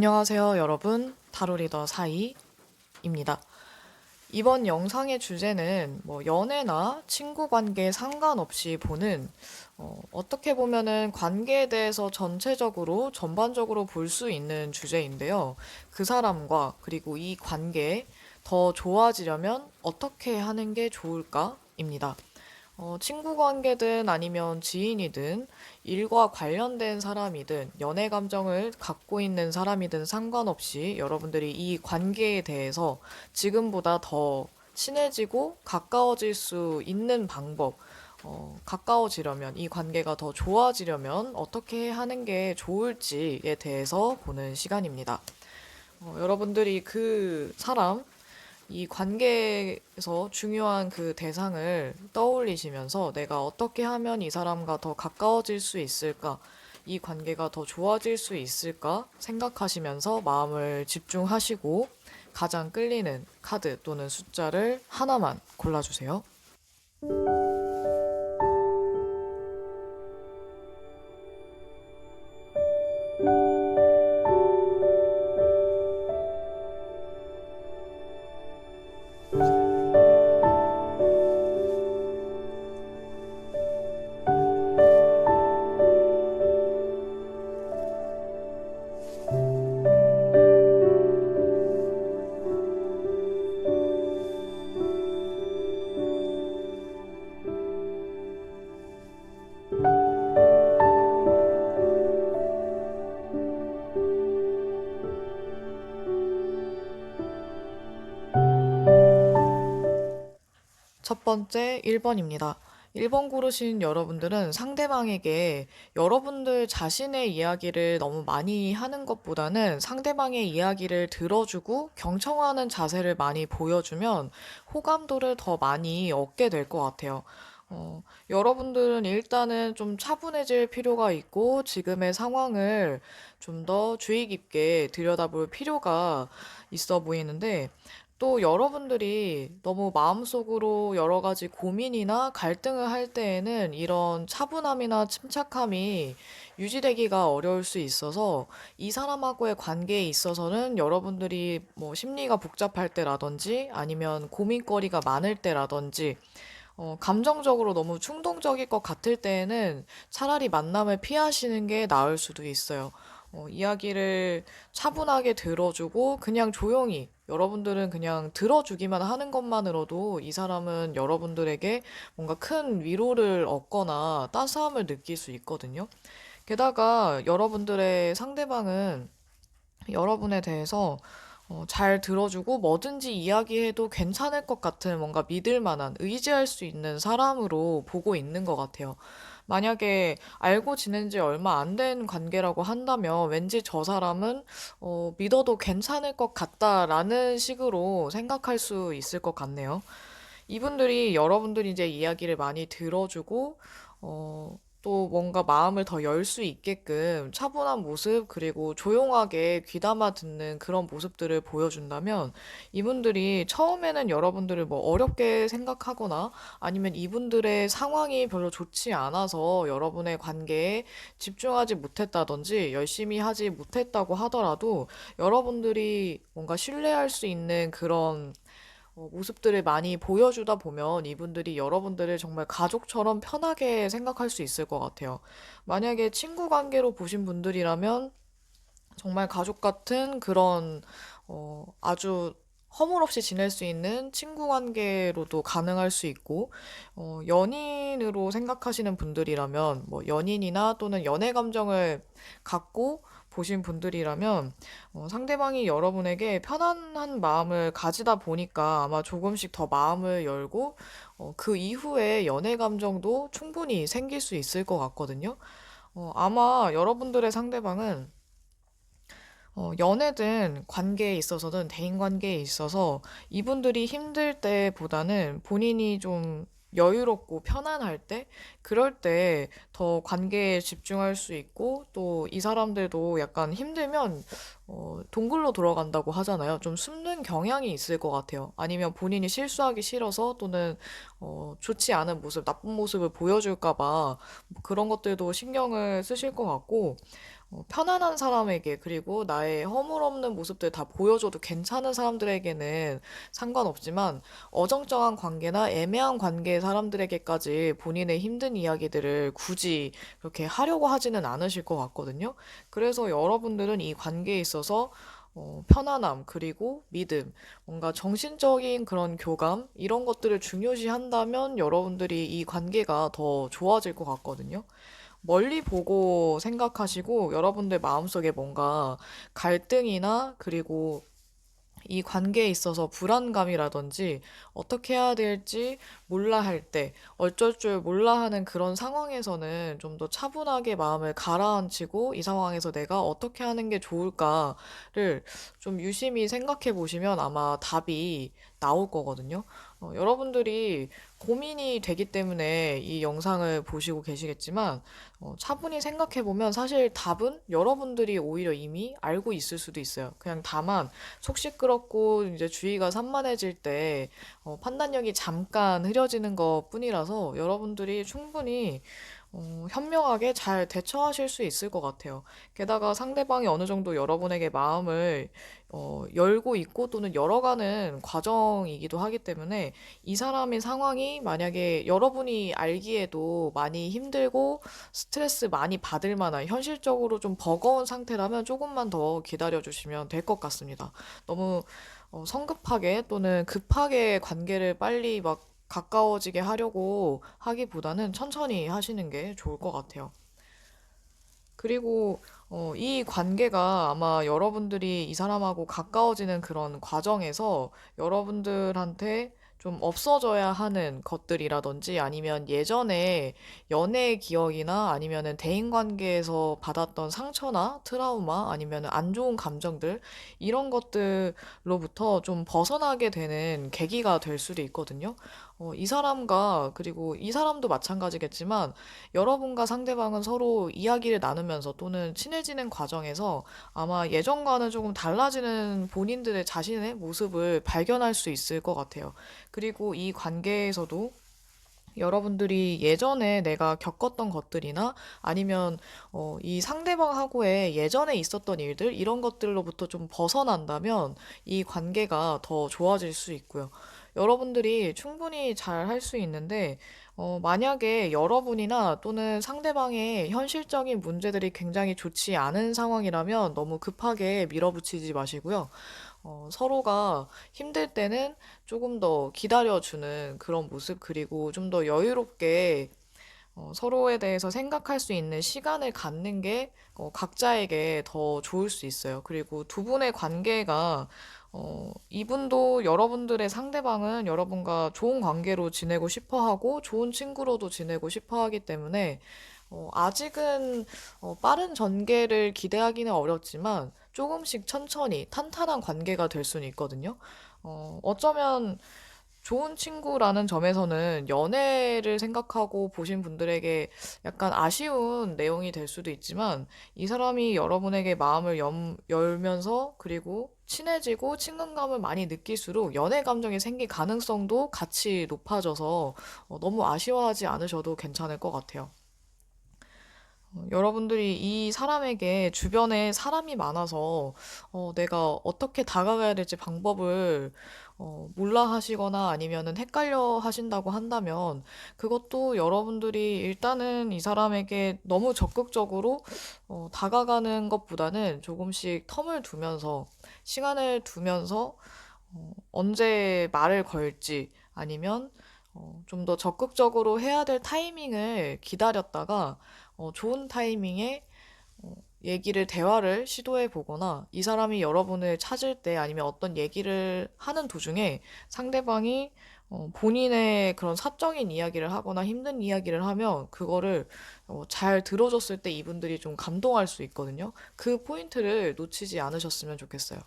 안녕하세요, 여러분. 타로리더 사이입니다. 이번 영상의 주제는 연애나 친구 관계 상관없이 보는 어떻게 보면은 관계에 대해서 전체적으로 전반적으로 볼 수 있는 주제인데요. 그 사람과 그리고 이 관계 더 좋아지려면 어떻게 하는 게 좋을까입니다. 친구 관계든 아니면 지인이든 일과 관련된 사람이든 연애 감정을 갖고 있는 사람이든 상관없이 여러분들이 이 관계에 대해서 지금보다 더 친해지고 가까워질 수 있는 방법, 가까워지려면 이 관계가 더 좋아지려면 어떻게 하는 게 좋을지에 대해서 보는 시간입니다. 여러분들이 그 사람, 이 관계에서 중요한 그 대상을 떠올리시면서 내가 어떻게 하면 이 사람과 더 가까워질 수 있을까? 이 관계가 더 좋아질 수 있을까? 생각하시면서 마음을 집중하시고 가장 끌리는 카드 또는 숫자를 하나만 골라주세요. 첫 번째 1번입니다. 1번 고르신 여러분들은 상대방에게 여러분들 자신의 이야기를 너무 많이 하는 것보다는 상대방의 이야기를 들어주고 경청하는 자세를 많이 보여주면 호감도를 더 많이 얻게 될 것 같아요. 여러분들은 일단은 좀 차분해질 필요가 있고 지금의 상황을 좀 더 주의 깊게 들여다볼 필요가 있어 보이는데 또 여러분들이 너무 마음속으로 여러 가지 고민이나 갈등을 할 때에는 이런 차분함이나 침착함이 유지되기가 어려울 수 있어서 이 사람하고의 관계에 있어서는 여러분들이 심리가 복잡할 때라든지 아니면 고민거리가 많을 때라든지 감정적으로 너무 충동적일 것 같을 때에는 차라리 만남을 피하시는 게 나을 수도 있어요. 이야기를 차분하게 들어주고 그냥 조용히 여러분들은 그냥 들어주기만 하는 것만으로도 이 사람은 여러분들에게 뭔가 큰 위로를 얻거나 따스함을 느낄 수 있거든요. 게다가 여러분들의 상대방은 여러분에 대해서 잘 들어주고 뭐든지 이야기해도 괜찮을 것 같은 뭔가 믿을 만한 의지할 수 있는 사람으로 보고 있는 것 같아요. 만약에 알고 지낸 지 얼마 안 된 관계라고 한다면 왠지 저 사람은 믿어도 괜찮을 것 같다라는 식으로 생각할 수 있을 것 같네요. 이분들이 여러분들이 이제 이야기를 많이 들어주고, 또 뭔가 마음을 더 열 수 있게끔 차분한 모습, 그리고 조용하게 귀담아 듣는 그런 모습들을 보여준다면, 이분들이 처음에는 여러분들을 어렵게 생각하거나, 아니면 이분들의 상황이 별로 좋지 않아서 여러분의 관계에 집중하지 못했다든지, 열심히 하지 못했다고 하더라도, 여러분들이 뭔가 신뢰할 수 있는 그런 모습들을 많이 보여주다 보면 이분들이 여러분들을 정말 가족처럼 편하게 생각할 수 있을 것 같아요. 만약에 친구 관계로 보신 분들이라면 정말 가족 같은 그런 아주 허물없이 지낼 수 있는 친구 관계로도 가능할 수 있고, 연인으로 생각하시는 분들이라면, 연인이나 또는 연애 감정을 갖고 보신 분들이라면, 상대방이 여러분에게 편안한 마음을 가지다 보니까 아마 조금씩 더 마음을 열고, 그 이후에 연애 감정도 충분히 생길 수 있을 것 같거든요. 아마 여러분들의 상대방은 연애든 관계에 있어서든 대인 관계에 있어서 이분들이 힘들 때보다는 본인이 좀 여유롭고 편안할 때, 그럴 때 더 관계에 집중할 수 있고, 또 이 사람들도 약간 힘들면, 동굴로 돌아간다고 하잖아요. 좀 숨는 경향이 있을 것 같아요. 아니면 본인이 실수하기 싫어서 또는 좋지 않은 모습, 나쁜 모습을 보여줄까 봐 그런 것들도 신경을 쓰실 것 같고, 편안한 사람에게 그리고 나의 허물없는 모습들 다 보여줘도 괜찮은 사람들에게는 상관없지만 어정쩡한 관계나 애매한 관계의 사람들에게까지 본인의 힘든 이야기들을 굳이 그렇게 하려고 하지는 않으실 것 같거든요. 그래서 여러분들은 이 관계에 있어서 편안함, 그리고 믿음, 뭔가 정신적인 그런 교감, 이런 것들을 중요시 한다면 여러분들이 이 관계가 더 좋아질 것 같거든요. 멀리 보고 생각하시고 여러분들 마음속에 뭔가 갈등이나 그리고 이 관계에 있어서 불안감이라든지 어떻게 해야 될지 몰라 할 때, 어쩔 줄 몰라 하는 그런 상황에서는 좀 더 차분하게 마음을 가라앉히고 이 상황에서 내가 어떻게 하는 게 좋을까를 좀 유심히 생각해 보시면 아마 답이 나올 거거든요. 여러분들이 고민이 되기 때문에 이 영상을 보시고 계시겠지만, 차분히 생각해보면 사실 답은 여러분들이 오히려 이미 알고 있을 수도 있어요. 그냥 다만 속 시끄럽고 이제 주의가 산만해질 때 판단력이 잠깐 흐려지는 것 뿐이라서 여러분들이 충분히 현명하게 잘 대처하실 수 있을 것 같아요. 게다가 상대방이 어느 정도 여러분에게 마음을 열고 있고 또는 열어가는 과정이기도 하기 때문에 이 사람의 상황이 만약에 여러분이 알기에도 많이 힘들고 스트레스 많이 받을 만한 현실적으로 좀 버거운 상태라면 조금만 더 기다려주시면 될 것 같습니다. 너무 성급하게 또는 급하게 관계를 빨리 막 가까워지게 하려고 하기보다는 천천히 하시는 게 좋을 것 같아요. 그리고 이 관계가 아마 여러분들이 이 사람하고 가까워지는 그런 과정에서 여러분들한테 좀 없어져야 하는 것들이라든지 아니면 예전에 연애 기억이나 아니면은 대인 관계에서 받았던 상처나 트라우마 아니면은 안 좋은 감정들 이런 것들로부터 좀 벗어나게 되는 계기가 될 수도 있거든요. 이 사람과 그리고 이 사람도 마찬가지겠지만 여러분과 상대방은 서로 이야기를 나누면서 또는 친해지는 과정에서 아마 예전과는 조금 달라지는 본인들의 자신의 모습을 발견할 수 있을 것 같아요. 그리고 이 관계에서도 여러분들이 예전에 내가 겪었던 것들이나 아니면 이 상대방하고의 예전에 있었던 일들 이런 것들로부터 좀 벗어난다면 이 관계가 더 좋아질 수 있고요. 여러분들이 충분히 잘 할 수 있는데 만약에 여러분이나 또는 상대방의 현실적인 문제들이 굉장히 좋지 않은 상황이라면 너무 급하게 밀어붙이지 마시고요. 서로가 힘들 때는 조금 더 기다려주는 그런 모습, 그리고 좀 더 여유롭게 서로에 대해서 생각할 수 있는 시간을 갖는 게 각자에게 더 좋을 수 있어요. 그리고 두 분의 관계가 이분도 여러분들의 상대방은 여러분과 좋은 관계로 지내고 싶어 하고 좋은 친구로도 지내고 싶어 하기 때문에 아직은 빠른 전개를 기대하기는 어렵지만 조금씩 천천히 탄탄한 관계가 될 수는 있거든요. 어쩌면 좋은 친구라는 점에서는 연애를 생각하고 보신 분들에게 약간 아쉬운 내용이 될 수도 있지만 이 사람이 여러분에게 마음을 열면서 그리고 친해지고 친근감을 많이 느낄수록 연애 감정이 생길 가능성도 같이 높아져서 너무 아쉬워하지 않으셔도 괜찮을 것 같아요. 여러분들이 이 사람에게 주변에 사람이 많아서 내가 어떻게 다가가야 될지 방법을 몰라 하시거나 아니면은 헷갈려 하신다고 한다면 그것도 여러분들이 일단은 이 사람에게 너무 적극적으로 다가가는 것보다는 조금씩 텀을 두면서 시간을 두면서 언제 말을 걸지 아니면 좀 더 적극적으로 해야 될 타이밍을 기다렸다가 좋은 타이밍에 대화를 시도해 보거나 이 사람이 여러분을 찾을 때 아니면 어떤 얘기를 하는 도중에 상대방이 본인의 그런 사적인 이야기를 하거나 힘든 이야기를 하면 그거를 잘 들어줬을 때 이분들이 좀 감동할 수 있거든요. 그 포인트를 놓치지 않으셨으면 좋겠어요.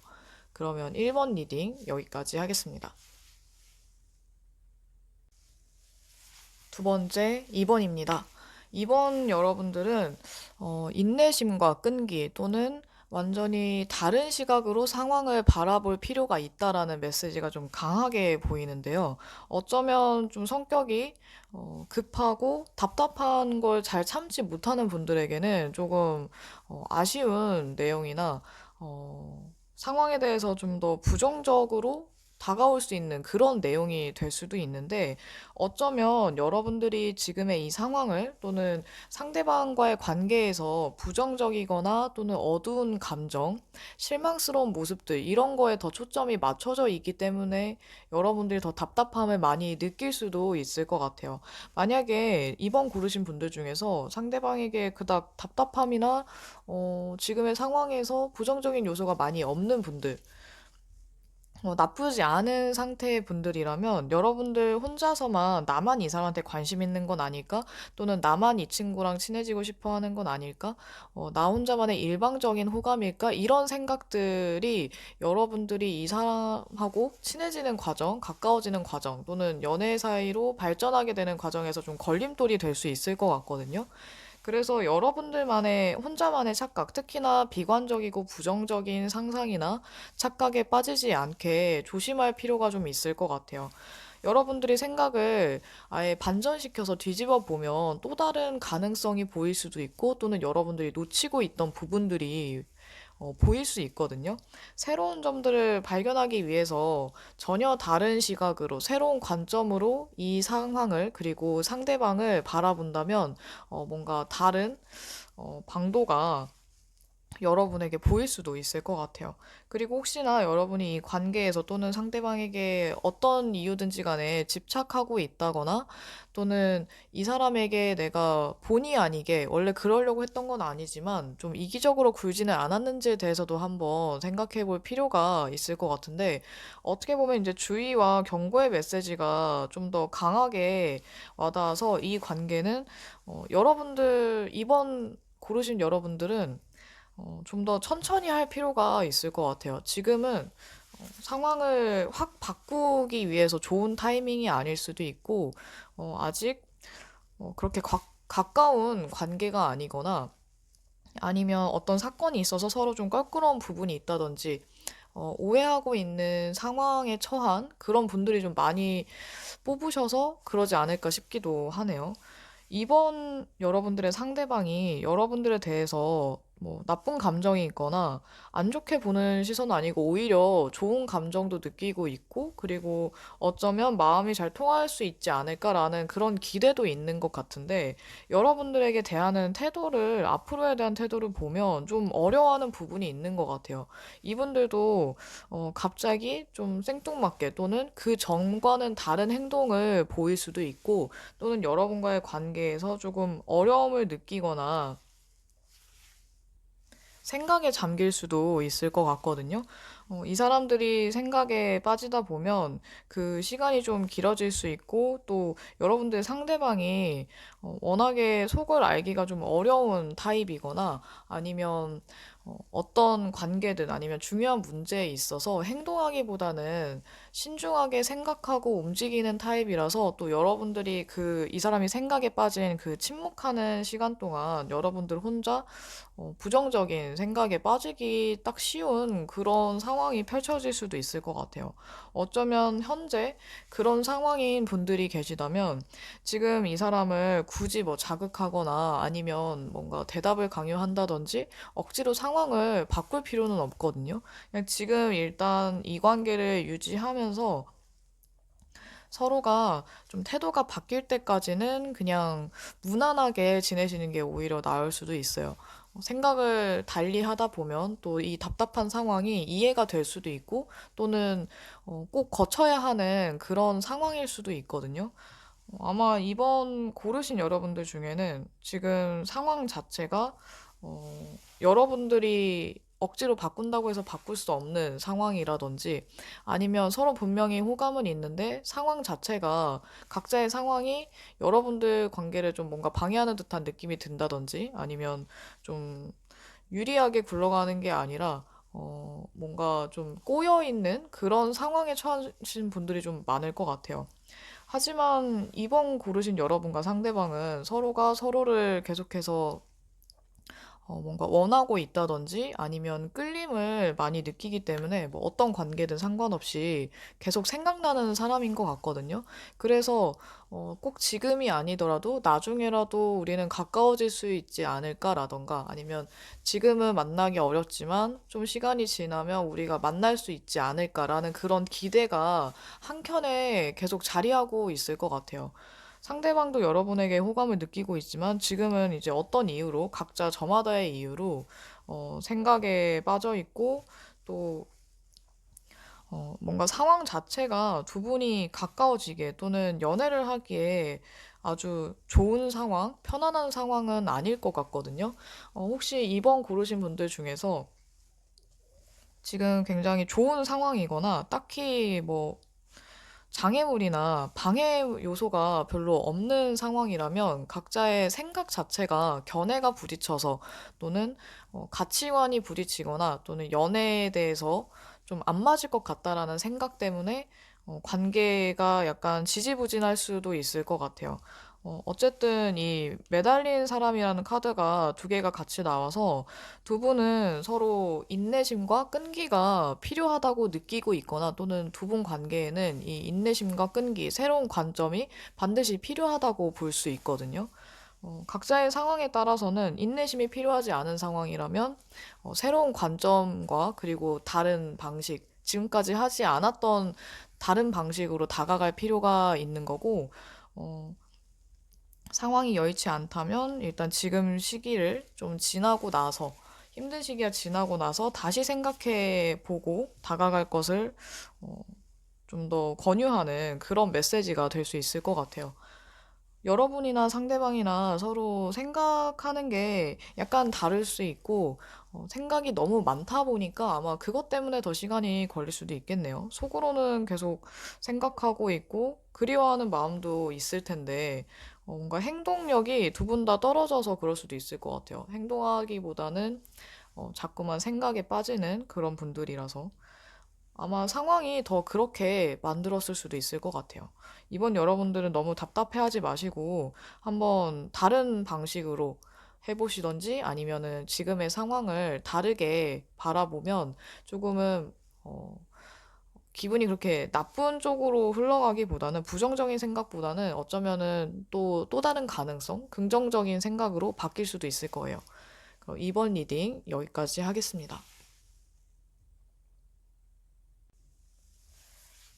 그러면 1번 리딩 여기까지 하겠습니다. 두 번째, 2번입니다. 2번 여러분들은 인내심과 끈기 또는 완전히 다른 시각으로 상황을 바라볼 필요가 있다라는 메시지가 좀 강하게 보이는데요. 어쩌면 좀 성격이 급하고 답답한 걸 잘 참지 못하는 분들에게는 조금 아쉬운 내용이나 상황에 대해서 좀 더 부정적으로 다가올 수 있는 그런 내용이 될 수도 있는데, 어쩌면 여러분들이 지금의 이 상황을 또는 상대방과의 관계에서 부정적이거나 또는 어두운 감정, 실망스러운 모습들, 이런 거에 더 초점이 맞춰져 있기 때문에 여러분들이 더 답답함을 많이 느낄 수도 있을 것 같아요. 만약에 이번 고르신 분들 중에서 상대방에게 그닥 답답함이나 지금의 상황에서 부정적인 요소가 많이 없는 분들, 나쁘지 않은 상태의 분들이라면 여러분들 혼자서만 나만 이 사람한테 관심 있는 건 아닐까? 또는 나만 이 친구랑 친해지고 싶어 하는 건 아닐까? 나 혼자만의 일방적인 호감일까? 이런 생각들이 여러분들이 이 사람하고 친해지는 과정, 가까워지는 과정, 또는 연애 사이로 발전하게 되는 과정에서 좀 걸림돌이 될 수 있을 것 같거든요. 그래서 여러분들만의 혼자만의 착각, 특히나 비관적이고 부정적인 상상이나 착각에 빠지지 않게 조심할 필요가 좀 있을 것 같아요. 여러분들이 생각을 아예 반전시켜서 뒤집어 보면 또 다른 가능성이 보일 수도 있고, 또는 여러분들이 놓치고 있던 부분들이 보일 수 있거든요. 새로운 점들을 발견하기 위해서 전혀 다른 시각으로, 새로운 관점으로 이 상황을, 그리고 상대방을 바라본다면, 뭔가 다른, 방도가 여러분에게 보일 수도 있을 것 같아요. 그리고 혹시나 여러분이 이 관계에서 또는 상대방에게 어떤 이유든지 간에 집착하고 있다거나, 또는 이 사람에게 내가 본의 아니게 원래 그러려고 했던 건 아니지만 좀 이기적으로 굴지는 않았는지에 대해서도 한번 생각해 볼 필요가 있을 것 같은데, 어떻게 보면 이제 주의와 경고의 메시지가 좀 더 강하게 와닿아서 이 관계는 여러분들, 이번 고르신 여러분들은 좀 더 천천히 할 필요가 있을 것 같아요. 지금은 상황을 확 바꾸기 위해서 좋은 타이밍이 아닐 수도 있고, 아직 그렇게 가까운 관계가 아니거나, 아니면 어떤 사건이 있어서 서로 좀 껄끄러운 부분이 있다든지, 오해하고 있는 상황에 처한 그런 분들이 좀 많이 뽑으셔서 그러지 않을까 싶기도 하네요. 이번 여러분들의 상대방이 여러분들에 대해서 뭐 나쁜 감정이 있거나 안 좋게 보는 시선은 아니고 오히려 좋은 감정도 느끼고 있고, 그리고 어쩌면 마음이 잘 통할 수 있지 않을까라는 그런 기대도 있는 것 같은데, 여러분들에게 대하는 태도를, 앞으로에 대한 태도를 보면 좀 어려워하는 부분이 있는 것 같아요. 이분들도 갑자기 좀 생뚱맞게 또는 그 전과는 다른 행동을 보일 수도 있고, 또는 여러분과의 관계에서 조금 어려움을 느끼거나 생각에 잠길 수도 있을 것 같거든요. 이 사람들이 생각에 빠지다 보면 그 시간이 좀 길어질 수 있고, 또 여러분들 상대방이 워낙에 속을 알기가 좀 어려운 타입이거나, 아니면 어떤 관계든 아니면 중요한 문제에 있어서 행동하기보다는 신중하게 생각하고 움직이는 타입이라서, 또 여러분들이 이 사람이 생각에 빠진 그 침묵하는 시간 동안 여러분들 혼자 부정적인 생각에 빠지기 딱 쉬운 그런 상황이 펼쳐질 수도 있을 것 같아요. 어쩌면 현재 그런 상황인 분들이 계시다면 지금 이 사람을 굳이 뭐 자극하거나 아니면 뭔가 대답을 강요한다든지 억지로 상황을 바꿀 필요는 없거든요. 그냥 지금 일단 이 관계를 유지하면서 서로가 좀 태도가 바뀔 때까지는 그냥 무난하게 지내시는 게 오히려 나을 수도 있어요. 생각을 달리 하다 보면 또 이 답답한 상황이 이해가 될 수도 있고, 또는 꼭 거쳐야 하는 그런 상황일 수도 있거든요. 아마 이번 고르신 여러분들 중에는 지금 상황 자체가 여러분들이 억지로 바꾼다고 해서 바꿀 수 없는 상황이라든지, 아니면 서로 분명히 호감은 있는데 상황 자체가, 각자의 상황이 여러분들 관계를 좀 뭔가 방해하는 듯한 느낌이 든다든지, 아니면 좀 유리하게 굴러가는 게 아니라 뭔가 좀 꼬여 있는 그런 상황에 처하신 분들이 좀 많을 것 같아요. 하지만 이번 고르신 여러분과 상대방은 서로가 서로를 계속해서 뭔가 원하고 있다든지 아니면 끌림을 많이 느끼기 때문에 뭐 어떤 관계든 상관없이 계속 생각나는 사람인 것 같거든요. 그래서 꼭 지금이 아니더라도 나중에라도 우리는 가까워질 수 있지 않을까라던가 아니면 지금은 만나기 어렵지만 좀 시간이 지나면 우리가 만날 수 있지 않을까라는 그런 기대가 한켠에 계속 자리하고 있을 것 같아요. 상대방도 여러분에게 호감을 느끼고 있지만 지금은 이제 어떤 이유로 각자 저마다의 이유로 생각에 빠져 있고 또 뭔가 상황 자체가 두 분이 가까워지게 또는 연애를 하기에 아주 좋은 상황, 편안한 상황은 아닐 것 같거든요. 혹시 2번 고르신 분들 중에서 지금 굉장히 좋은 상황이거나 딱히 뭐 장애물이나 방해 요소가 별로 없는 상황이라면 각자의 생각 자체가 견해가 부딪혀서 또는 가치관이 부딪히거나 또는 연애에 대해서 좀 안 맞을 것 같다라는 생각 때문에 관계가 약간 지지부진할 수도 있을 것 같아요. 어쨌든 이 매달린 사람이라는 카드가 두 개가 같이 나와서 두 분은 서로 인내심과 끈기가 필요하다고 느끼고 있거나 또는 두 분 관계에는 이 인내심과 끈기, 새로운 관점이 반드시 필요하다고 볼 수 있거든요. 각자의 상황에 따라서는 인내심이 필요하지 않은 상황이라면 새로운 관점과 그리고 다른 방식, 지금까지 하지 않았던 다른 방식으로 다가갈 필요가 있는 거고, 어, 상황이 여의치 않다면 일단 지금 시기를 좀 지나고 나서 힘든 시기가 지나고 나서 다시 생각해 보고 다가갈 것을 좀 더 권유하는 그런 메시지가 될 수 있을 것 같아요. 여러분이나 상대방이나 서로 생각하는 게 약간 다를 수 있고, 생각이 너무 많다 보니까 아마 그것 때문에 더 시간이 걸릴 수도 있겠네요. 속으로는 계속 생각하고 있고, 그리워하는 마음도 있을 텐데, 뭔가 행동력이 두 분 다 떨어져서 그럴 수도 있을 것 같아요. 행동하기보다는 자꾸만 생각에 빠지는 그런 분들이라서. 아마 상황이 더 그렇게 만들었을 수도 있을 것 같아요. 이번 여러분들은 너무 답답해하지 마시고 한번 다른 방식으로 해보시던지 아니면은 지금의 상황을 다르게 바라보면 조금은 어, 기분이 그렇게 나쁜 쪽으로 흘러가기보다는 부정적인 생각보다는 어쩌면은 또 다른 가능성, 긍정적인 생각으로 바뀔 수도 있을 거예요. 그럼 이번 리딩 여기까지 하겠습니다.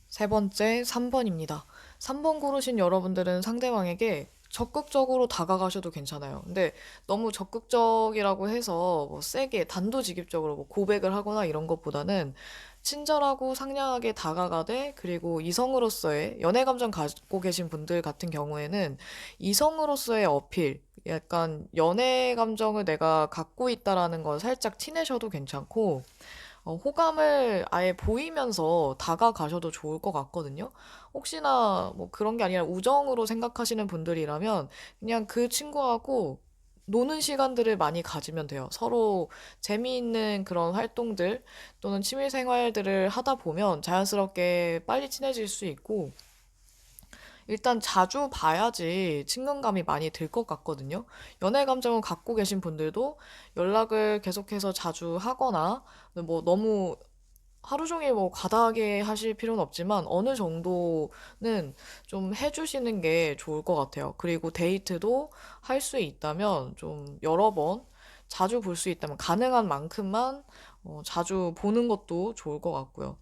세 번째, 3번입니다. 3번 고르신 여러분들은 상대방에게 적극적으로 다가가셔도 괜찮아요. 근데 너무 적극적이라고 해서 뭐 세게 단도직입적으로 뭐 고백을 하거나 이런 것보다는 친절하고 상냥하게 다가가되 그리고 이성으로서의 연애 감정 갖고 계신 분들 같은 경우에는 이성으로서의 어필, 약간 연애 감정을 내가 갖고 있다라는 걸 살짝 티내셔도 괜찮고 호감을 아예 보이면서 다가가셔도 좋을 것 같거든요. 혹시나 뭐 그런 게 아니라 우정으로 생각하시는 분들이라면 그냥 그 친구하고 노는 시간들을 많이 가지면 돼요. 서로 재미있는 그런 활동들 또는 취미 생활들을 하다 보면 자연스럽게 빨리 친해질 수 있고 일단 자주 봐야지 친근감이 많이 들 것 같거든요. 연애 감정을 갖고 계신 분들도 연락을 계속해서 자주 하거나 뭐 너무 하루 종일 뭐 과다하게 하실 필요는 없지만 어느 정도는 좀 해주시는 게 좋을 것 같아요. 그리고 데이트도 할 수 있다면 좀 여러 번 자주 볼 수 있다면 가능한 만큼만 자주 보는 것도 좋을 것 같고요.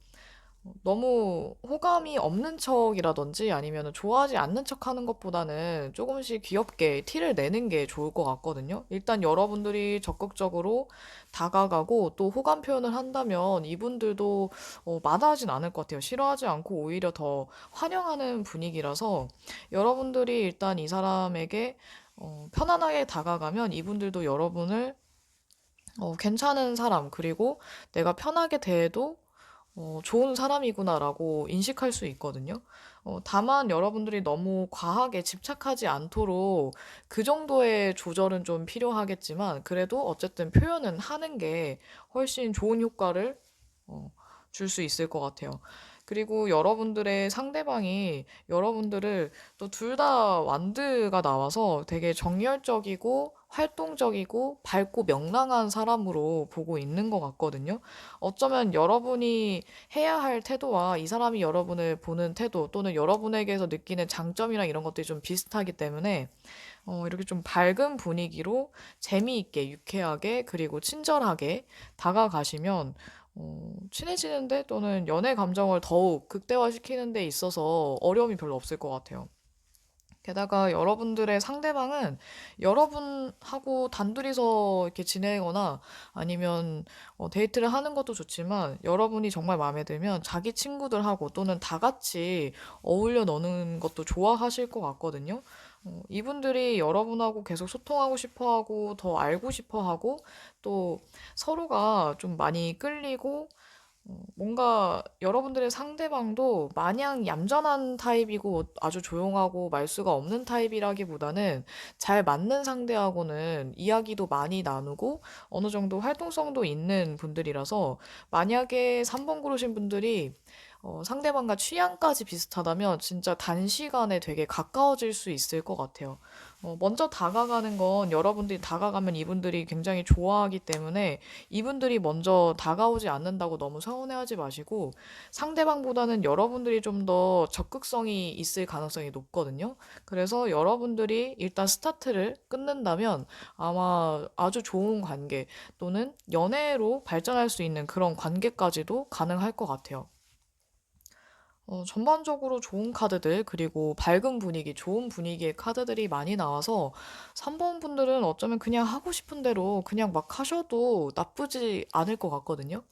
너무 호감이 없는 척이라든지 아니면 좋아하지 않는 척 하는 것보다는 조금씩 귀엽게 티를 내는 게 좋을 것 같거든요. 일단 여러분들이 적극적으로 다가가고 또 호감 표현을 한다면 이분들도 마다하진 않을 것 같아요. 싫어하지 않고 오히려 더 환영하는 분위기라서 여러분들이 일단 이 사람에게 편안하게 다가가면 이분들도 여러분을 괜찮은 사람, 그리고 내가 편하게 대해도 좋은 사람이구나라고 인식할 수 있거든요. 다만 여러분들이 너무 과하게 집착하지 않도록 그 정도의 조절은 좀 필요하겠지만, 그래도 어쨌든 표현은 하는 게 훨씬 좋은 효과를 어, 줄 수 있을 것 같아요. 그리고 여러분들의 상대방이 여러분들을 또 둘 다 완드가 나와서 되게 정열적이고 활동적이고 밝고 명랑한 사람으로 보고 있는 것 같거든요. 어쩌면 여러분이 해야 할 태도와 이 사람이 여러분을 보는 태도 또는 여러분에게서 느끼는 장점이랑 이런 것들이 좀 비슷하기 때문에 이렇게 좀 밝은 분위기로 재미있게, 유쾌하게, 그리고 친절하게 다가가시면 친해지는데 또는 연애 감정을 더욱 극대화시키는 데 있어서 어려움이 별로 없을 것 같아요. 게다가 여러분들의 상대방은 여러분하고 단둘이서 이렇게 지내거나 아니면 데이트를 하는 것도 좋지만 여러분이 정말 마음에 들면 자기 친구들하고 또는 다 같이 어울려 노는 것도 좋아하실 것 같거든요. 이분들이 여러분하고 계속 소통하고 싶어 하고 더 알고 싶어 하고 또 서로가 좀 많이 끌리고 뭔가 여러분들의 상대방도 마냥 얌전한 타입이고 아주 조용하고 말수가 없는 타입이라기보다는 잘 맞는 상대하고는 이야기도 많이 나누고 어느 정도 활동성도 있는 분들이라서 만약에 3번 고르신 분들이 상대방과 취향까지 비슷하다면 진짜 단시간에 되게 가까워질 수 있을 것 같아요. 먼저 다가가는 건 여러분들이 다가가면 이분들이 굉장히 좋아하기 때문에 이분들이 먼저 다가오지 않는다고 너무 서운해하지 마시고 상대방보다는 여러분들이 좀 더 적극성이 있을 가능성이 높거든요. 그래서 여러분들이 일단 스타트를 끊는다면 아마 아주 좋은 관계 또는 연애로 발전할 수 있는 그런 관계까지도 가능할 것 같아요. 전반적으로 좋은 카드들, 그리고 밝은 분위기, 좋은 분위기의 카드들이 많이 나와서 3번 분들은 어쩌면 그냥 하고 싶은 대로 그냥 막 하셔도 나쁘지 않을 것 같거든요.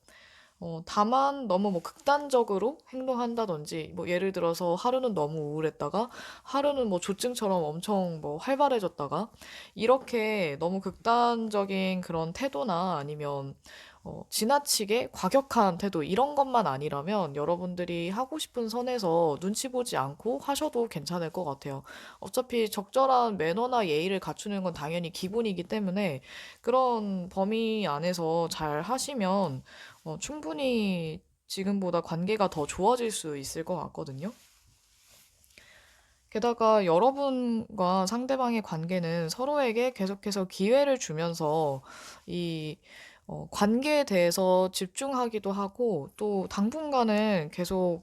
다만 너무 뭐 극단적으로 행동한다든지, 뭐 예를 들어서 하루는 너무 우울했다가, 하루는 뭐 조증처럼 엄청 뭐 활발해졌다가, 이렇게 너무 극단적인 그런 태도나 아니면 지나치게 과격한 태도, 이런 것만 아니라면 여러분들이 하고 싶은 선에서 눈치 보지 않고 하셔도 괜찮을 것 같아요. 어차피 적절한 매너나 예의를 갖추는 건 당연히 기본이기 때문에 그런 범위 안에서 잘 하시면 충분히 지금보다 관계가 더 좋아질 수 있을 것 같거든요. 게다가 여러분과 상대방의 관계는 서로에게 계속해서 기회를 주면서 이 관계에 대해서 집중하기도 하고 또 당분간은 계속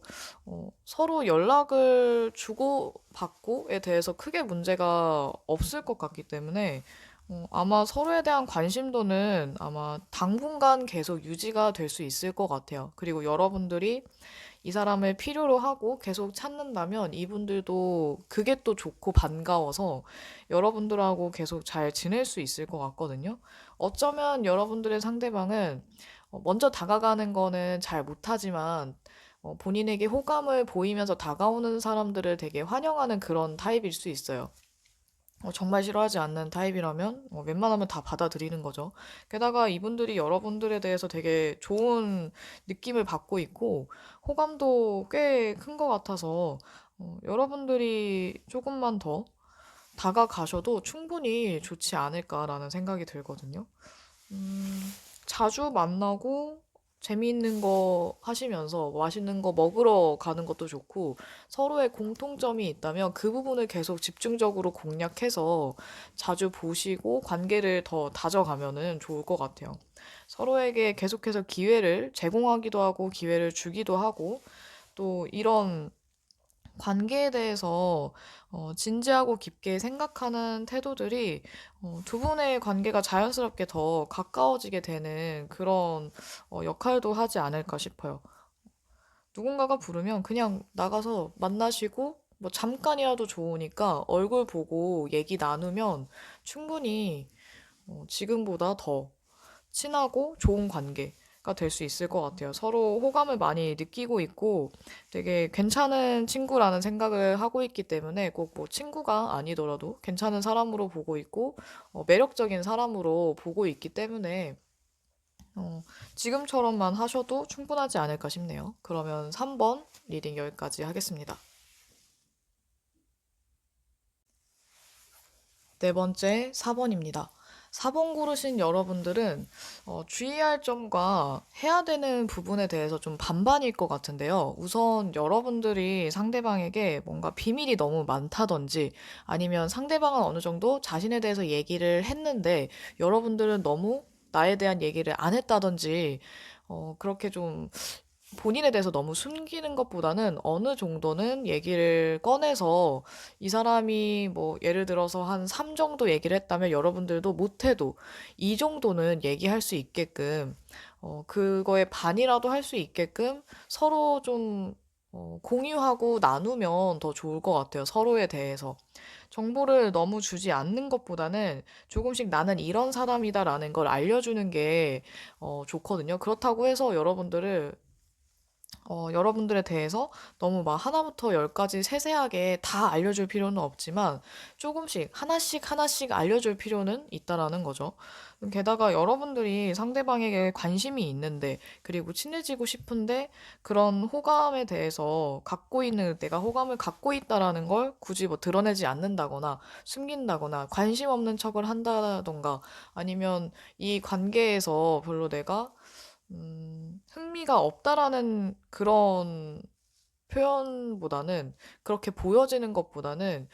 서로 연락을 주고받고에 대해서 크게 문제가 없을 것 같기 때문에 아마 서로에 대한 관심도는 아마 당분간 계속 유지가 될 수 있을 것 같아요. 그리고 여러분들이 이 사람을 필요로 하고 계속 찾는다면 이분들도 그게 또 좋고 반가워서 여러분들하고 계속 잘 지낼 수 있을 것 같거든요. 어쩌면 여러분들의 상대방은 먼저 다가가는 거는 잘 못하지만 본인에게 호감을 보이면서 다가오는 사람들을 되게 환영하는 그런 타입일 수 있어요. 정말 싫어하지 않는 타입이라면 웬만하면 다 받아들이는 거죠. 게다가 이분들이 여러분들에 대해서 되게 좋은 느낌을 받고 있고 호감도 꽤 큰 것 같아서 여러분들이 조금만 더 다가가셔도 충분히 좋지 않을까라는 생각이 들거든요. 음, 자주 만나고 재미있는 거 하시면서 맛있는 거 먹으러 가는 것도 좋고 서로의 공통점이 있다면 그 부분을 계속 집중적으로 공략해서 자주 보시고 관계를 더 다져가면은 좋을 것 같아요. 서로에게 계속해서 기회를 제공하기도 하고 기회를 주기도 하고 또 이런 관계에 대해서 진지하고 깊게 생각하는 태도들이 두 분의 관계가 자연스럽게 더 가까워지게 되는 그런 역할도 하지 않을까 싶어요. 누군가가 부르면 그냥 나가서 만나시고 뭐 잠깐이라도 좋으니까 얼굴 보고 얘기 나누면 충분히 지금보다 더 친하고 좋은 관계가 될 수 있을 것 같아요. 서로 호감을 많이 느끼고 있고 되게 괜찮은 친구라는 생각을 하고 있기 때문에 꼭 뭐 친구가 아니더라도 괜찮은 사람으로 보고 있고 매력적인 사람으로 보고 있기 때문에 지금처럼만 하셔도 충분하지 않을까 싶네요. 그러면 3번 리딩 여기까지 하겠습니다. 네 번째 4번입니다. 4번 고르신 여러분들은 주의할 점과 해야 되는 부분에 대해서 좀 반반일 것 같은데요. 우선 여러분들이 상대방에게 뭔가 비밀이 너무 많다든지 아니면 상대방은 어느 정도 자신에 대해서 얘기를 했는데 여러분들은 너무 나에 대한 얘기를 안 했다든지 그렇게 좀 본인에 대해서 너무 숨기는 것보다는 어느 정도는 얘기를 꺼내서 이 사람이 뭐 예를 들어서 한 3 정도 얘기를 했다면 여러분들도 못해도 이 정도는 얘기할 수 있게끔 그거의 반이라도 할 수 있게끔 서로 좀 공유하고 나누면 더 좋을 것 같아요. 서로에 대해서. 정보를 너무 주지 않는 것보다는 조금씩 나는 이런 사람이다라는 걸 알려주는 게 좋거든요. 그렇다고 해서 여러분들에 대해서 너무 막 하나부터 열까지 세세하게 다 알려줄 필요는 없지만 조금씩 하나씩 하나씩 알려줄 필요는 있다라는 거죠. 게다가 여러분들이 상대방에게 관심이 있는데 그리고 친해지고 싶은데 그런 호감에 대해서 내가 호감을 갖고 있다라는 걸 굳이 뭐 드러내지 않는다거나 숨긴다거나 관심 없는 척을 한다던가 아니면 이 관계에서 별로 내가 흥미가 없다라는 그런 표현보다는 그렇게 보여지는 것보다는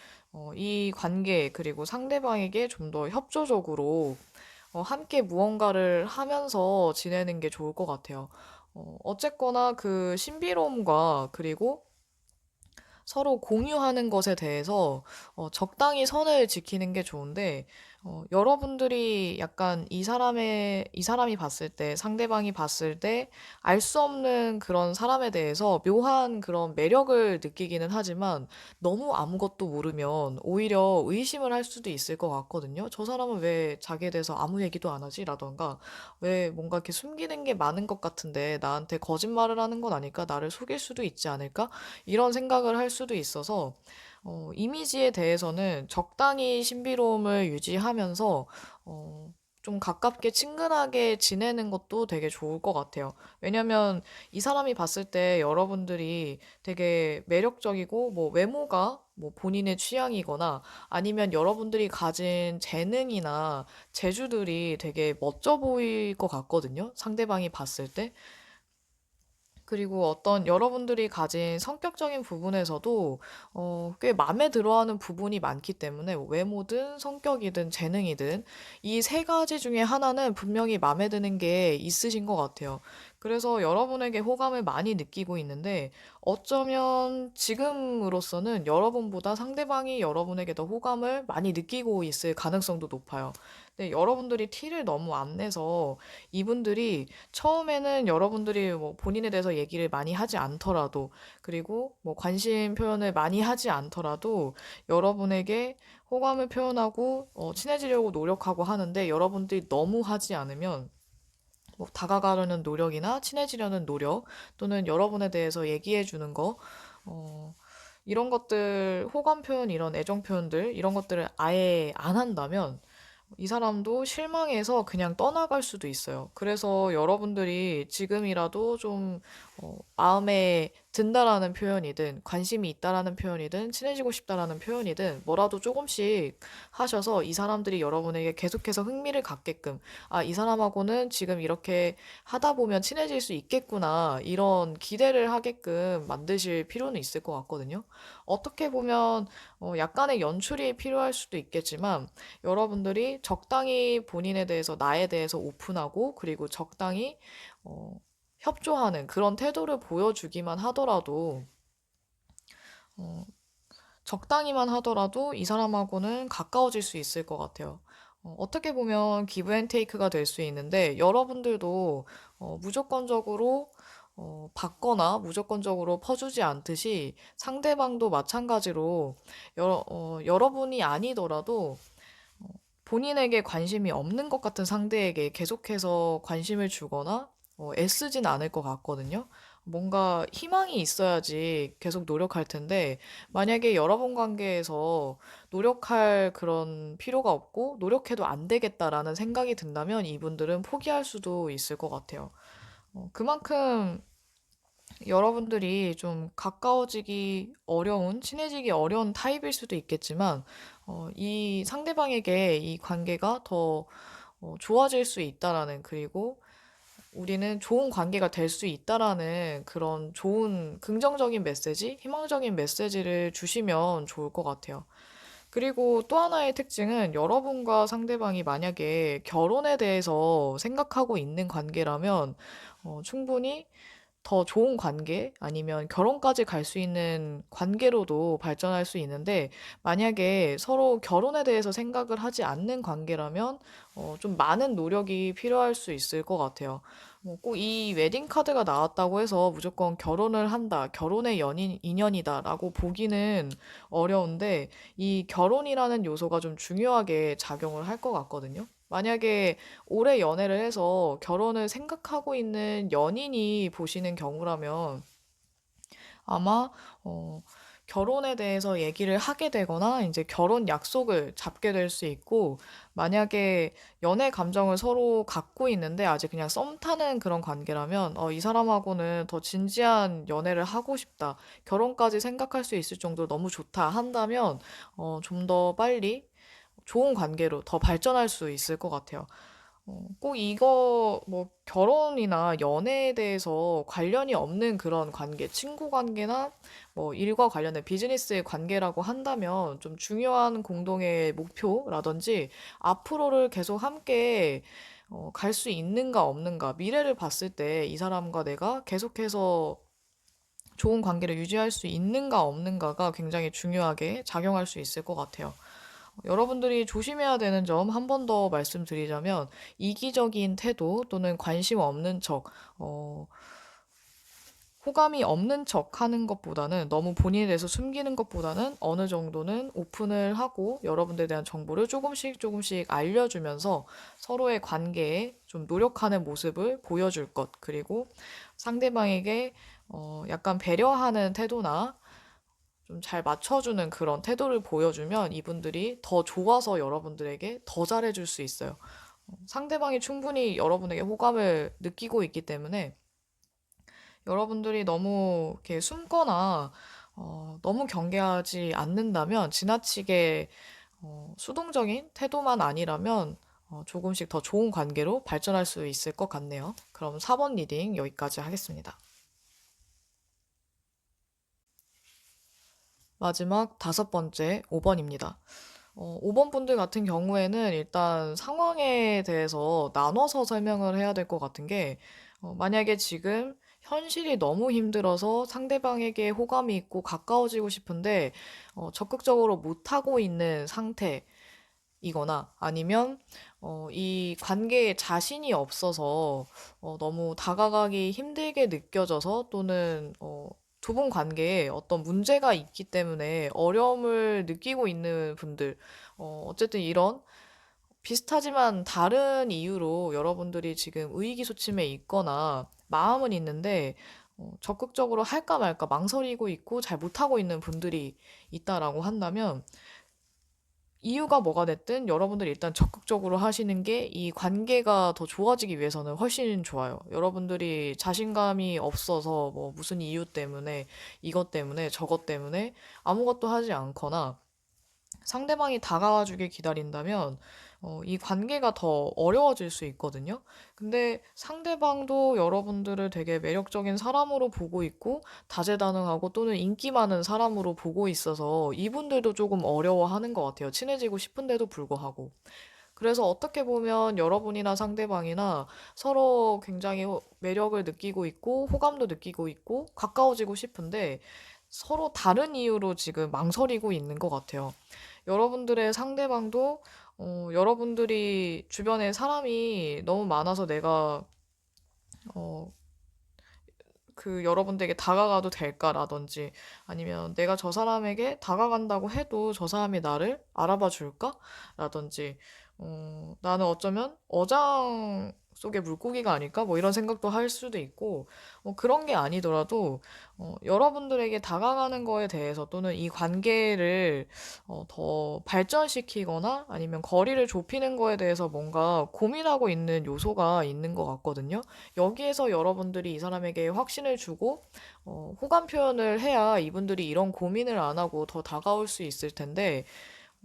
이 관계 그리고 상대방에게 좀 더 협조적으로 함께 무언가를 하면서 지내는 게 좋을 것 같아요. 어쨌거나 그 신비로움과 그리고 서로 공유하는 것에 대해서 적당히 선을 지키는 게 좋은데, 여러분들이 약간 이 사람이 봤을 때, 상대방이 봤을 때, 알 수 없는 그런 사람에 대해서 묘한 그런 매력을 느끼기는 하지만, 너무 아무것도 모르면 오히려 의심을 할 수도 있을 것 같거든요. 저 사람은 왜 자기에 대해서 아무 얘기도 안 하지? 라던가, 왜 뭔가 이렇게 숨기는 게 많은 것 같은데, 나한테 거짓말을 하는 건 아닐까? 나를 속일 수도 있지 않을까? 이런 생각을 할 수도 있어서 이미지에 대해서는 적당히 신비로움을 유지하면서 좀 가깝게 친근하게 지내는 것도 되게 좋을 것 같아요. 왜냐면 이 사람이 봤을 때 여러분들이 되게 매력적이고 뭐 외모가 뭐 본인의 취향이거나 아니면 여러분들이 가진 재능이나 재주들이 되게 멋져 보일 것 같거든요. 상대방이 봤을 때. 그리고 어떤 여러분들이 가진 성격적인 부분에서도 꽤 마음에 들어하는 부분이 많기 때문에 뭐 외모든 성격이든 재능이든 이 세 가지 중에 하나는 분명히 마음에 드는 게 있으신 것 같아요. 그래서 여러분에게 호감을 많이 느끼고 있는데 어쩌면 지금으로서는 여러분보다 상대방이 여러분에게 더 호감을 많이 느끼고 있을 가능성도 높아요. 근데 여러분들이 티를 너무 안 내서 이분들이 처음에는 여러분들이 뭐 본인에 대해서 얘기를 많이 하지 않더라도, 그리고 뭐 관심 표현을 많이 하지 않더라도 여러분에게 호감을 표현하고 친해지려고 노력하고 하는데 여러분들이 너무 하지 않으면 뭐 다가가려는 노력이나 친해지려는 노력 또는 여러분에 대해서 얘기해 주는 거, 어, 이런 것들, 호감 표현, 이런 애정 표현들, 이런 것들을 아예 안 한다면 이 사람도 실망해서 그냥 떠나갈 수도 있어요. 그래서 여러분들이 지금이라도 좀 마음에 든다라는 표현이든 관심이 있다라는 표현이든 친해지고 싶다라는 표현이든 뭐라도 조금씩 하셔서 이 사람들이 여러분에게 계속해서 흥미를 갖게끔 아, 이 사람하고는 지금 이렇게 하다 보면 친해질 수 있겠구나 이런 기대를 하게끔 만드실 필요는 있을 것 같거든요. 어떻게 보면 약간의 연출이 필요할 수도 있겠지만 여러분들이 적당히 본인에 대해서, 나에 대해서 오픈하고, 그리고 적당히, 협조하는 그런 태도를 보여주기만 하더라도, 어, 적당히만 하더라도 이 사람하고는 가까워질 수 있을 것 같아요. 어떻게 보면 기브 앤 테이크가 될 수 있는데, 여러분들도 무조건적으로 받거나 무조건적으로 퍼주지 않듯이 상대방도 마찬가지로 여러분이 아니더라도 본인에게 관심이 없는 것 같은 상대에게 계속해서 관심을 주거나 애쓰진 않을 것 같거든요. 뭔가 희망이 있어야지 계속 노력할 텐데, 만약에 여러분 관계에서 노력할 그런 필요가 없고, 노력해도 안 되겠다라는 생각이 든다면 이분들은 포기할 수도 있을 것 같아요. 그만큼 여러분들이 좀 가까워지기 어려운, 친해지기 어려운 타입일 수도 있겠지만, 이 상대방에게 이 관계가 더 좋아질 수 있다라는, 그리고 우리는 좋은 관계가 될 수 있다라는 그런 좋은 긍정적인 메시지, 희망적인 메시지를 주시면 좋을 것 같아요. 그리고 또 하나의 특징은 여러분과 상대방이 만약에 결혼에 대해서 생각하고 있는 관계라면 충분히 더 좋은 관계 아니면 결혼까지 갈 수 있는 관계로도 발전할 수 있는데 만약에 서로 결혼에 대해서 생각을 하지 않는 관계라면 좀 많은 노력이 필요할 수 있을 것 같아요. 뭐 꼭 이 웨딩 카드가 나왔다고 해서 무조건 결혼을 한다, 결혼의 연인, 인연이다라고 보기는 어려운데 이 결혼이라는 요소가 좀 중요하게 작용을 할 것 같거든요. 만약에 오래 연애를 해서 결혼을 생각하고 있는 연인이 보시는 경우라면 아마 어, 결혼에 대해서 얘기를 하게 되거나 이제 결혼 약속을 잡게 될 수 있고 만약에 연애 감정을 서로 갖고 있는데 아직 그냥 썸 타는 그런 관계라면 이 사람하고는 더 진지한 연애를 하고 싶다. 결혼까지 생각할 수 있을 정도로 너무 좋다 한다면 좀 더 빨리 좋은 관계로 더 발전할 수 있을 것 같아요. 꼭 이거 뭐 결혼이나 연애에 대해서 관련이 없는 그런 관계, 친구 관계나 뭐 일과 관련된 비즈니스의 관계라고 한다면 좀 중요한 공동의 목표라든지 앞으로를 계속 함께 갈 수 있는가 없는가, 미래를 봤을 때 이 사람과 내가 계속해서 좋은 관계를 유지할 수 있는가 없는가가 굉장히 중요하게 작용할 수 있을 것 같아요. 여러분들이 조심해야 되는 점 한 번 더 말씀드리자면 이기적인 태도 또는 관심 없는 척, 호감이 없는 척 하는 것보다는 너무 본인에 대해서 숨기는 것보다는 어느 정도는 오픈을 하고 여러분들에 대한 정보를 조금씩 조금씩 알려주면서 서로의 관계에 좀 노력하는 모습을 보여줄 것, 그리고 상대방에게 약간 배려하는 태도나 좀 잘 맞춰주는 그런 태도를 보여주면 이분들이 더 좋아서 여러분들에게 더 잘해줄 수 있어요. 상대방이 충분히 여러분에게 호감을 느끼고 있기 때문에 여러분들이 너무 이렇게 숨거나 너무 경계하지 않는다면 지나치게 수동적인 태도만 아니라면 조금씩 더 좋은 관계로 발전할 수 있을 것 같네요. 그럼 4번 리딩 여기까지 하겠습니다. 마지막 5번째 5번입니다. 5번 분들 같은 경우에는 일단 상황에 대해서 나눠서 설명을 해야 될 것 같은 게, 만약에 지금 현실이 너무 힘들어서 상대방에게 호감이 있고 가까워지고 싶은데, 적극적으로 못하고 있는 상태이거나 아니면, 이 관계에 자신이 없어서 너무 다가가기 힘들게 느껴져서 또는 두 분 관계에 어떤 문제가 있기 때문에 어려움을 느끼고 있는 분들, 어쨌든 이런 비슷하지만 다른 이유로 여러분들이 지금 의기소침해 있거나 마음은 있는데 적극적으로 할까 말까 망설이고 있고 잘 못하고 있는 분들이 있다라고 한다면 이유가 뭐가 됐든 여러분들이 일단 적극적으로 하시는 게 이 관계가 더 좋아지기 위해서는 훨씬 좋아요. 여러분들이 자신감이 없어서 뭐 무슨 이유 때문에 이것 때문에 저것 때문에 아무것도 하지 않거나 상대방이 다가와 주길 기다린다면 이 관계가 더 어려워질 수 있거든요. 근데 상대방도 여러분들을 되게 매력적인 사람으로 보고 있고 다재다능하고 또는 인기 많은 사람으로 보고 있어서 이분들도 조금 어려워하는 것 같아요. 친해지고 싶은데도 불구하고. 그래서 어떻게 보면 여러분이나 상대방이나 서로 굉장히 매력을 느끼고 있고 호감도 느끼고 있고 가까워지고 싶은데 서로 다른 이유로 지금 망설이고 있는 것 같아요. 여러분들의 상대방도 여러분들이 주변에 사람이 너무 많아서 내가 어, 그 여러분들에게 다가가도 될까라든지 아니면 내가 저 사람에게 다가간다고 해도 저 사람이 나를 알아봐 줄까? 라든지 나는 어쩌면 속에 물고기가 아닐까? 뭐 이런 생각도 할 수도 있고, 그런 게 아니더라도, 여러분들에게 다가가는 거에 대해서 또는 이 관계를 더 발전시키거나 아니면 거리를 좁히는 거에 대해서 뭔가 고민하고 있는 요소가 있는 것 같거든요. 여기에서 여러분들이 이 사람에게 확신을 주고, 호감 표현을 해야 이분들이 이런 고민을 안 하고 더 다가올 수 있을 텐데,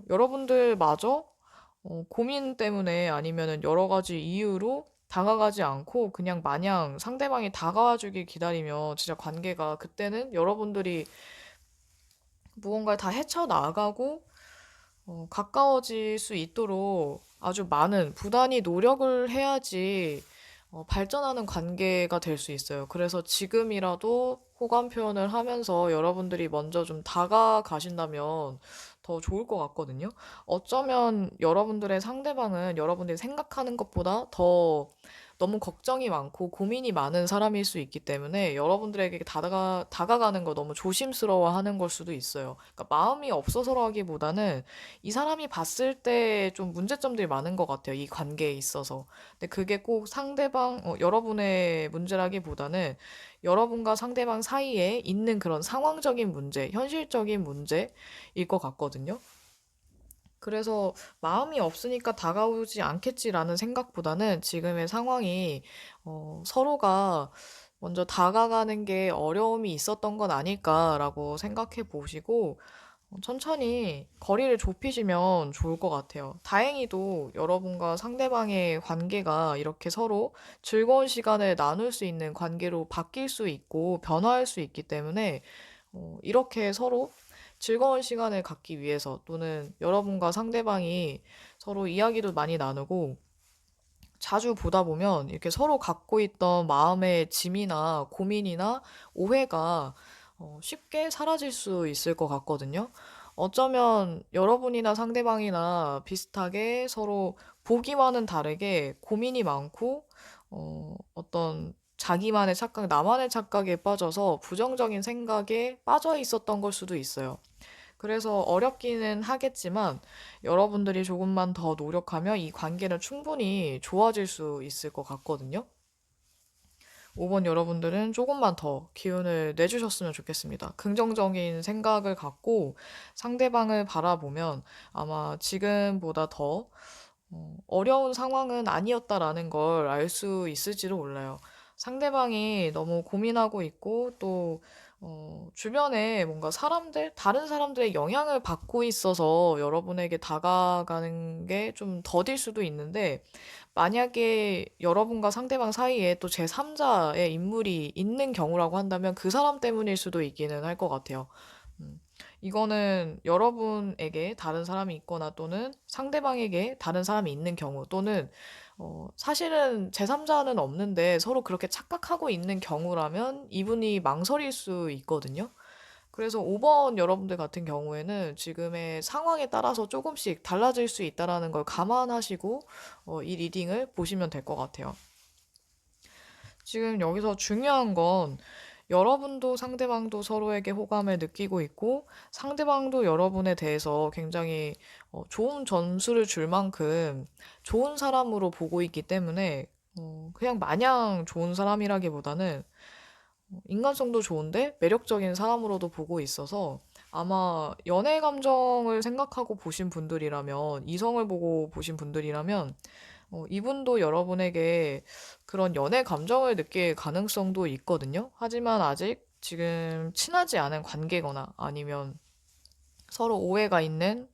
여러분들마저 고민 때문에 아니면은 여러 가지 이유로 다가가지 않고 그냥 마냥 상대방이 다가와 주길 기다리면 진짜 관계가 그때는 여러분들이 무언가를 다 헤쳐나가고 가까워질 수 있도록 아주 많은 부단히 노력을 해야지 발전하는 관계가 될 수 있어요. 그래서 지금이라도 호감 표현을 하면서 여러분들이 먼저 좀 다가가신다면 더 좋을 것 같거든요. 어쩌면 여러분들의 상대방은 여러분들이 생각하는 것보다 더 너무 걱정이 많고 고민이 많은 사람일 수 있기 때문에 여러분들에게 다가가는 거 너무 조심스러워 하는 걸 수도 있어요. 그러니까 마음이 없어서라기보다는 이 사람이 봤을 때 좀 문제점들이 많은 것 같아요. 이 관계에 있어서. 근데 그게 꼭 여러분의 문제라기보다는 여러분과 상대방 사이에 있는 그런 상황적인 문제, 현실적인 문제일 것 같거든요. 그래서 마음이 없으니까 다가오지 않겠지라는 생각보다는 지금의 상황이 서로가 먼저 다가가는 게 어려움이 있었던 건 아닐까라고 생각해 보시고 천천히 거리를 좁히시면 좋을 것 같아요. 다행히도 여러분과 상대방의 관계가 이렇게 서로 즐거운 시간을 나눌 수 있는 관계로 바뀔 수 있고 변화할 수 있기 때문에 이렇게 서로 즐거운 시간을 갖기 위해서 또는 여러분과 상대방이 서로 이야기도 많이 나누고 자주 보다 보면 이렇게 서로 갖고 있던 마음의 짐이나 고민이나 오해가 쉽게 사라질 수 있을 것 같거든요. 어쩌면 여러분이나 상대방이나 비슷하게 서로 보기와는 다르게 고민이 많고, 어떤 자기만의 착각, 나만의 착각에 빠져서 부정적인 생각에 빠져 있었던 걸 수도 있어요. 그래서 어렵기는 하겠지만 여러분들이 조금만 더 노력하면 이 관계는 충분히 좋아질 수 있을 것 같거든요. 5번 여러분들은 조금만 더 기운을 내주셨으면 좋겠습니다. 긍정적인 생각을 갖고 상대방을 바라보면 아마 지금보다 더 어려운 상황은 아니었다라는 걸 알 수 있을지도 몰라요. 상대방이 너무 고민하고 있고 또 주변에 뭔가 다른 사람들의 영향을 받고 있어서 여러분에게 다가가는 게 좀 더딜 수도 있는데 만약에 여러분과 상대방 사이에 또 제3자의 인물이 있는 경우라고 한다면 그 사람 때문일 수도 있기는 할 것 같아요. 음, 이거는 여러분에게 다른 사람이 있거나 또는 상대방에게 다른 사람이 있는 경우 또는 사실은 제3자는 없는데 서로 그렇게 착각하고 있는 경우라면 이분이 망설일 수 있거든요. 그래서 5번 여러분들 같은 경우에는 지금의 상황에 따라서 조금씩 달라질 수 있다라는 걸 감안하시고 이 리딩을 보시면 될 것 같아요. 지금 여기서 중요한 건 여러분도 상대방도 서로에게 호감을 느끼고 있고 상대방도 여러분에 대해서 굉장히 좋은 점수를 줄 만큼 좋은 사람으로 보고 있기 때문에 그냥 마냥 좋은 사람이라기보다는 인간성도 좋은데 매력적인 사람으로도 보고 있어서 아마 연애 감정을 생각하고 보신 분들이라면 이성을 보고 보신 분들이라면 이분도 여러분에게 그런 연애 감정을 느낄 가능성도 있거든요. 하지만 아직 지금 친하지 않은 관계거나 아니면 서로 오해가 있는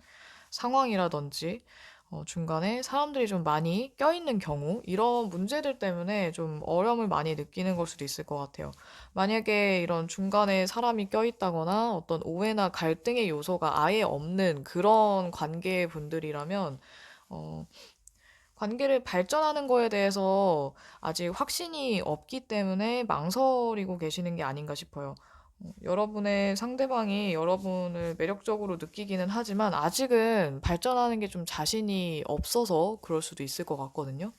상황이라든지 중간에 사람들이 좀 많이 껴있는 경우 이런 문제들 때문에 좀 어려움을 많이 느끼는 걸 수도 있을 것 같아요. 만약에 이런 중간에 사람이 껴있다거나 어떤 오해나 갈등의 요소가 아예 없는 그런 관계 분들이라면 어, 관계를 발전하는 거에 대해서 아직 확신이 없기 때문에 망설이고 계시는 게 아닌가 싶어요. 여러분의 상대방이 여러분을 매력적으로 느끼기는 하지만 아직은 발전하는 게 좀 자신이 없어서 그럴 수도 있을 것 같거든요.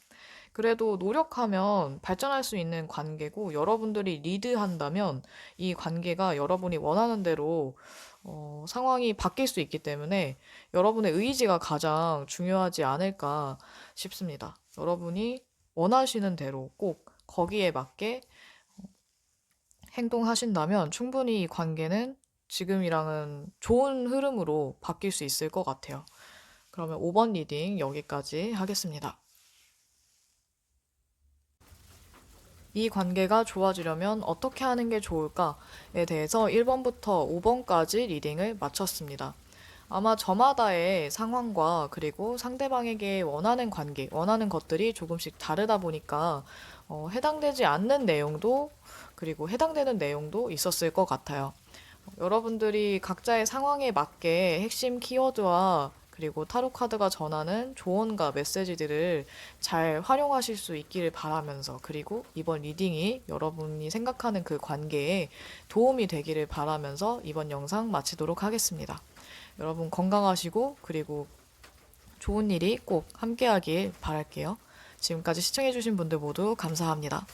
그래도 노력하면 발전할 수 있는 관계고 여러분들이 리드한다면 이 관계가 여러분이 원하는 대로 상황이 바뀔 수 있기 때문에 여러분의 의지가 가장 중요하지 않을까 싶습니다. 여러분이 원하시는 대로 꼭 거기에 맞게 행동하신다면 충분히 이 관계는 지금이랑은 좋은 흐름으로 바뀔 수 있을 것 같아요. 그러면 5번 리딩 여기까지 하겠습니다. 이 관계가 좋아지려면 어떻게 하는 게 좋을까에 대해서 1번부터 5번까지 리딩을 마쳤습니다. 아마 저마다의 상황과 그리고 상대방에게 원하는 관계, 원하는 것들이 조금씩 다르다 보니까 해당되지 않는 내용도 그리고 해당되는 내용도 있었을 것 같아요. 여러분들이 각자의 상황에 맞게 핵심 키워드와 그리고 타로 카드가 전하는 조언과 메시지들을 잘 활용하실 수 있기를 바라면서 그리고 이번 리딩이 여러분이 생각하는 그 관계에 도움이 되기를 바라면서 이번 영상 마치도록 하겠습니다. 여러분 건강하시고 그리고 좋은 일이 꼭 함께하길 바랄게요. 지금까지 시청해주신 분들 모두 감사합니다.